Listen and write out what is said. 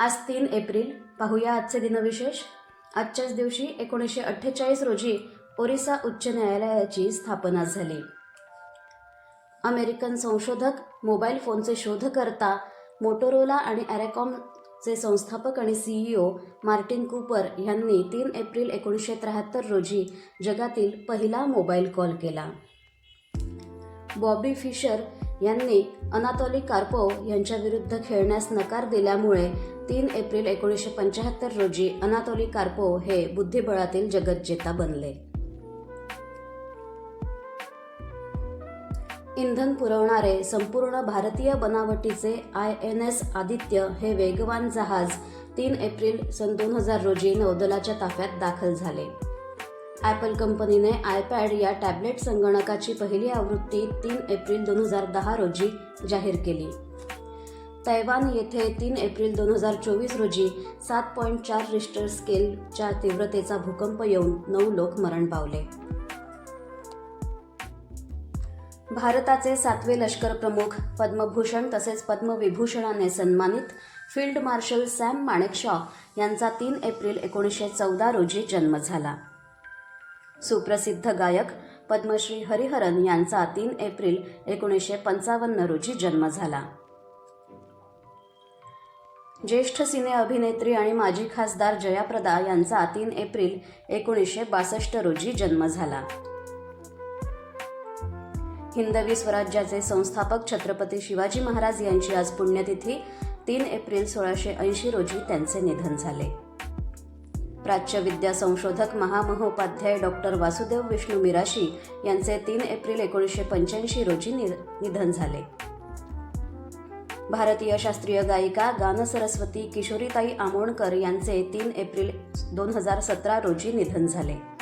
आज 3 एप्रिल. पाहूया आजचे दिनविशेष. आजच्याच दिवशी 1948 रोजी ओरिसा उच्च न्यायालयाची स्थापना झाली. अमेरिकन संशोधक, मोबाईल फोनचे शोधकर्ता, मोटोरोला आणि ॲरेकॉमचे संस्थापक आणि CEO मार्टिन कूपर यांनी 3 एप्रिल 1973 रोजी जगातील पहिला मोबाईल कॉल केला. बॉबी फिशर यांनी अनातोली कार्पोव यांच्याविरुद्ध खेळण्यास नकार दिल्यामुळे 3 एप्रिल 1975 रोजी अनातोली कार्पोव हे बुद्धिबळातील जगज्जेता बनले. इंधन पुरवणारे संपूर्ण भारतीय बनावटीचे INS आदित्य हे वेगवान जहाज 3 एप्रिल सन 2000 रोजी नौदलाच्या ताफ्यात दाखल झाले. ॲपल कंपनीने iPad या टॅबलेट संगणकाची पहिली आवृत्ती 3 एप्रिल 2010 रोजी जाहीर केली. तैवान येथे 3 एप्रिल 2024 रोजी 7.4 रिश्टर स्केलच्या तीव्रतेचा भूकंप येऊन 9 लोक मरण पावले. भारताचे 7वे लष्कर प्रमुख, पद्मभूषण तसेच पद्मविभूषणाने सन्मानित फील्ड मार्शल सॅम माणेकशॉ यांचा 3 एप्रिल 1914 रोजी जन्म झाला. सुप्रसिद्ध गायक पद्मश्री हरिहरन यांचा 3 एप्रिल 1955 रोजी जन्म झाला. ज्येष्ठ सिने अभिनेत्री आणि माजी खासदार जयाप्रदा यांचा 3 एप्रिल 1962 रोजी जन्म झाला. हिंदवी स्वराज्याचे संस्थापक छत्रपती शिवाजी महाराज यांची आज पुण्यतिथी. 3 एप्रिल 1680 रोजी त्यांचे निधन झाले. प्राच्यविद्या संशोधक महामहोपाध्याय डॉक्टर वासुदेव विष्णू मिराशी यांचे 3 एप्रिल 1985 रोजी निधन झाले. भारतीय शास्त्रीय गायिका गानसरस्वती किशोरीताई आमोणकर यांचे 3 एप्रिल 2017 रोजी निधन झाले.